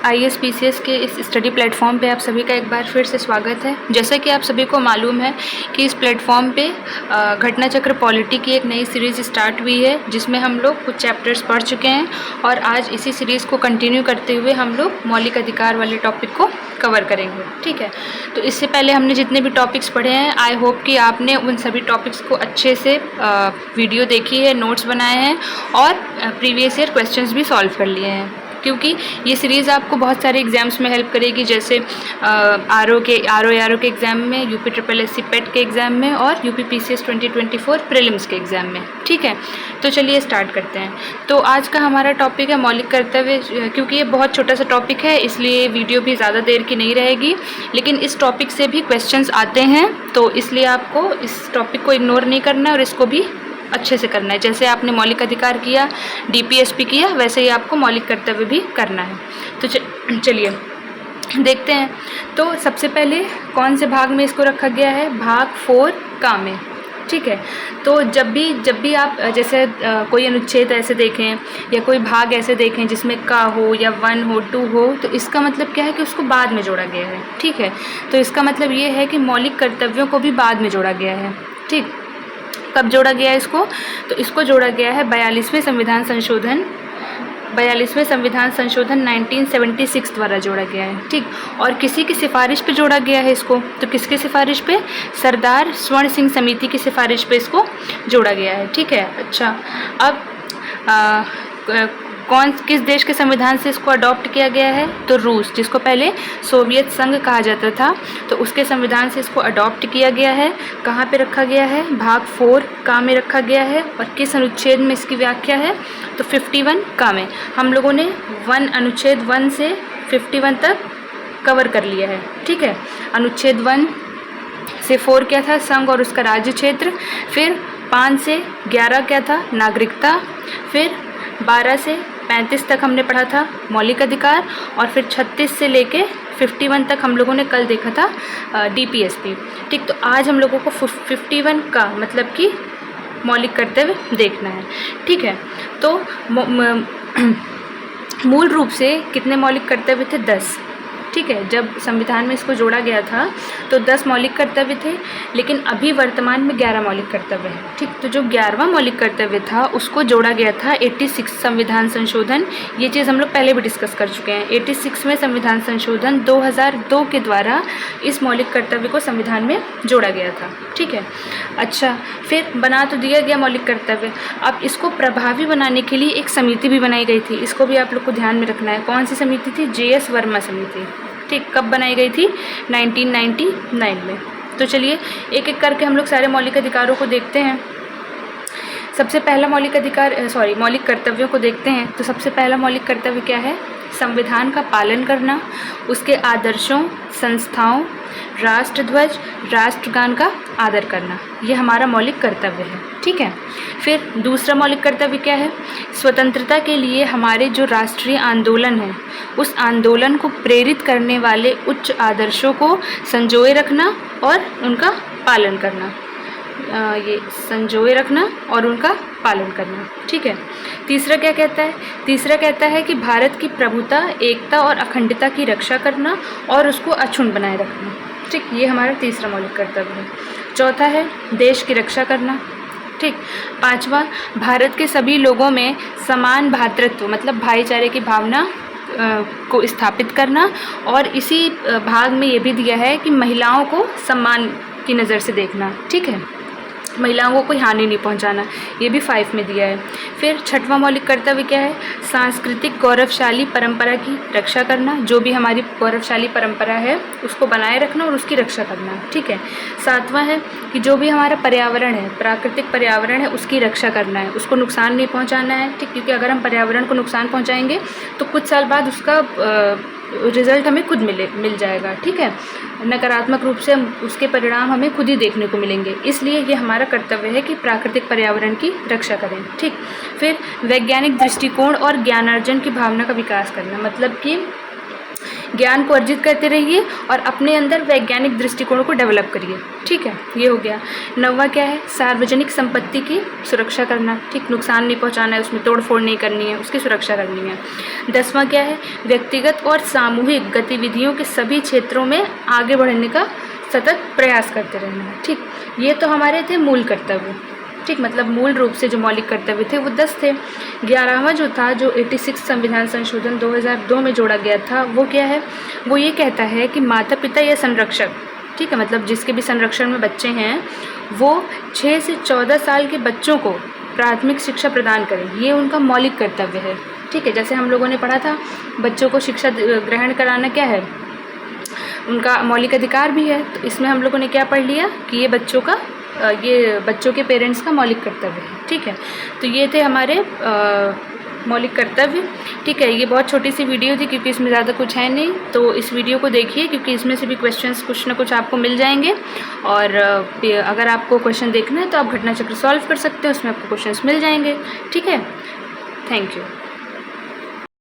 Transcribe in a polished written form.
ISPCS के इस study platform पे आप सभी का एक बार फिर से स्वागत है। जैसा कि आप सभी को मालूम है कि इस प्लेटफॉर्म पे घटना चक्र पॉलिटी की एक नई सीरीज़ स्टार्ट हुई है, जिसमें हम लोग कुछ चैप्टर्स पढ़ चुके हैं और आज इसी सीरीज़ को कंटिन्यू करते हुए हम लोग मौलिक अधिकार वाले टॉपिक को कवर करेंगे। ठीक है, तो इससे पहले हमने जितने भी टॉपिक्स पढ़े हैं, आई होप कि आपने उन सभी टॉपिक्स को अच्छे से वीडियो देखी है, नोट्स बनाए हैं और प्रीवियस ईयर क्वेश्चंस भी सॉल्व कर लिए हैं, क्योंकि ये सीरीज़ आपको बहुत सारे एग्ज़ाम्स में हेल्प करेगी, जैसे आर ओ के एग्ज़ाम में, UPSSC पेट के एग्ज़ाम में और UPPCS 2024 प्रीलिम्स के एग्ज़ाम में। ठीक है, तो चलिए स्टार्ट करते हैं। तो आज का हमारा टॉपिक है मौलिक कर्तव्य। क्योंकि ये बहुत छोटा सा टॉपिक है, इसलिए वीडियो भी ज़्यादा देर की नहीं रहेगी, लेकिन इस टॉपिक से भी क्वेश्चंस आते हैं, तो इसलिए आपको इस टॉपिक को इग्नोर नहीं करना है और इसको भी अच्छे से करना है। जैसे आपने मौलिक अधिकार किया, DPSP किया, वैसे ही आपको मौलिक कर्तव्य भी करना है। तो चलिए देखते हैं। तो सबसे पहले कौन से भाग में इसको रखा गया है? भाग 4 का में। ठीक है, तो जब भी आप जैसे कोई अनुच्छेद ऐसे देखें या कोई भाग ऐसे देखें जिसमें का हो या 1 हो 2 हो, तो इसका मतलब क्या है कि उसको बाद में जोड़ा गया है। ठीक है, तो इसका मतलब ये है कि मौलिक कर्तव्यों को भी बाद में जोड़ा गया है। ठीक, कब जोड़ा गया है इसको? तो इसको जोड़ा गया है 42वें संविधान संशोधन 1976 द्वारा जोड़ा गया है। ठीक, और किसी की सिफारिश पे जोड़ा गया है इसको। तो किसके सिफारिश पे? सरदार स्वर्ण सिंह समिति की सिफारिश पे इसको जोड़ा गया है। ठीक है, अच्छा, अब किस देश के संविधान से इसको अडॉप्ट किया गया है? तो रूस, जिसको पहले सोवियत संघ कहा जाता था, तो उसके संविधान से इसको अडॉप्ट किया गया है। कहाँ पे रखा गया है? भाग 4 का में रखा गया है। और किस अनुच्छेद में इसकी व्याख्या है? तो 51 का में। हम लोगों ने अनुच्छेद 1 से 51 तक कवर कर लिया है। ठीक है, अनुच्छेद 1 से 4 क्या था? संघ और उसका राज्य क्षेत्र। फिर 5 से 11 क्या था? नागरिकता। फिर 12 से 35 तक हमने पढ़ा था मौलिक अधिकार। और फिर 36 से लेके 51 तक हम लोगों ने कल देखा था DPSP। ठीक, तो आज हम लोगों को 51 का मतलब कि मौलिक कर्तव्य देखना है। ठीक है, तो मूल रूप से कितने मौलिक कर्तव्य थे? 10। ठीक है, जब संविधान में इसको जोड़ा गया था तो 10 मौलिक कर्तव्य थे, लेकिन अभी वर्तमान में 11 मौलिक कर्तव्य है। ठीक, तो जो 11वां मौलिक कर्तव्य था उसको जोड़ा गया था 86 संविधान संशोधन। ये चीज़ हम लोग पहले भी डिस्कस कर चुके हैं। 86वें संविधान संशोधन 2002 के द्वारा इस मौलिक कर्तव्य को संविधान में जोड़ा गया था। ठीक है, अच्छा, फिर बना तो दिया गया मौलिक कर्तव्य। अब इसको प्रभावी बनाने के लिए एक समिति भी बनाई गई थी, इसको भी आप लोग को ध्यान में रखना है। कौन सी समिति थी? JS वर्मा समिति। ठीक, कब बनाई गई थी? 1999 में। तो चलिए एक एक करके हम लोग सारे मौलिक अधिकारों को देखते हैं। सबसे पहला मौलिक कर्तव्यों को देखते हैं। तो सबसे पहला मौलिक कर्तव्य क्या है? संविधान का पालन करना, उसके आदर्शों, संस्थाओं, राष्ट्रध्वज, राष्ट्रगान का आदर करना, ये हमारा मौलिक कर्तव्य है। ठीक है, फिर दूसरा मौलिक कर्तव्य क्या है? स्वतंत्रता के लिए हमारे जो राष्ट्रीय आंदोलन है, उस आंदोलन को प्रेरित करने वाले उच्च आदर्शों को संजोए रखना और उनका पालन करना। ये संजोए रखना और उनका पालन करना। ठीक है, तीसरा क्या कहता है? तीसरा कहता है कि भारत की प्रभुता, एकता और अखंडता की रक्षा करना और उसको अक्षुण्ण बनाए रखना। ठीक, ये हमारा तीसरा मौलिक कर्तव्य है। चौथा है देश की रक्षा करना। ठीक, पांचवा, भारत के सभी लोगों में समान भ्रातृत्व मतलब भाईचारे की भावना को स्थापित करना। और इसी भाग में ये भी दिया है कि महिलाओं को सम्मान की नज़र से देखना। ठीक है, महिलाओं को कोई हानि नहीं पहुंचाना, ये भी 5 में दिया है। फिर छठवां मौलिक कर्तव्य क्या है? सांस्कृतिक गौरवशाली परंपरा की रक्षा करना, जो भी हमारी गौरवशाली परंपरा है उसको बनाए रखना और उसकी रक्षा करना। ठीक है, सातवां है कि जो भी हमारा पर्यावरण है, प्राकृतिक पर्यावरण है, उसकी रक्षा करना है, उसको नुकसान नहीं पहुँचाना है। ठीक, क्योंकि अगर हम पर्यावरण को नुकसान पहुँचाएंगे तो कुछ साल बाद उसका रिज़ल्ट हमें खुद मिल जाएगा। ठीक है, नकारात्मक रूप से उसके परिणाम हमें खुद ही देखने को मिलेंगे। इसलिए ये हमारा कर्तव्य है कि प्राकृतिक पर्यावरण की रक्षा करें। ठीक, फिर वैज्ञानिक दृष्टिकोण और ज्ञानार्जन की भावना का विकास करना, मतलब कि ज्ञान को अर्जित करते रहिए और अपने अंदर वैज्ञानिक दृष्टिकोण को डेवलप करिए। ठीक है, ये हो गया। 9वां क्या है, सार्वजनिक संपत्ति की सुरक्षा करना। ठीक, नुकसान नहीं पहुंचाना है, उसमें तोड़ फोड़ नहीं करनी है, उसकी सुरक्षा करनी है। 10वां क्या है, व्यक्तिगत और सामूहिक गतिविधियों के सभी क्षेत्रों में आगे बढ़ने का सतत प्रयास करते रहना है। ठीक, ये तो हमारे थे मूल कर्तव्य। ठीक, मतलब मूल रूप से जो मौलिक कर्तव्य थे वो 10 थे। 11वां जो था, जो 86 संविधान संशोधन 2002 में जोड़ा गया था, वो क्या है, वो ये कहता है कि माता पिता या संरक्षक, ठीक है, मतलब जिसके भी संरक्षण में बच्चे हैं, वो 6 से 14 साल के बच्चों को प्राथमिक शिक्षा प्रदान करें। ये उनका मौलिक कर्तव्य है। ठीक है, जैसे हम लोगों ने पढ़ा था, बच्चों को शिक्षा ग्रहण कराना क्या है, उनका मौलिक अधिकार भी है। तो इसमें हम लोगों ने क्या पढ़ लिया कि ये बच्चों के पेरेंट्स का मौलिक कर्तव्य है। ठीक है, तो ये थे हमारे मौलिक कर्तव्य। ठीक है, ये बहुत छोटी सी वीडियो थी क्योंकि इसमें ज़्यादा कुछ है नहीं, तो इस वीडियो को देखिए क्योंकि इसमें से भी क्वेश्चंस कुछ ना कुछ आपको मिल जाएंगे। और अगर आपको क्वेश्चन देखना है तो आप घटना चक्र सॉल्व कर सकते हैं, उसमें आपको क्वेश्चंस मिल जाएंगे। ठीक है, थैंक यू।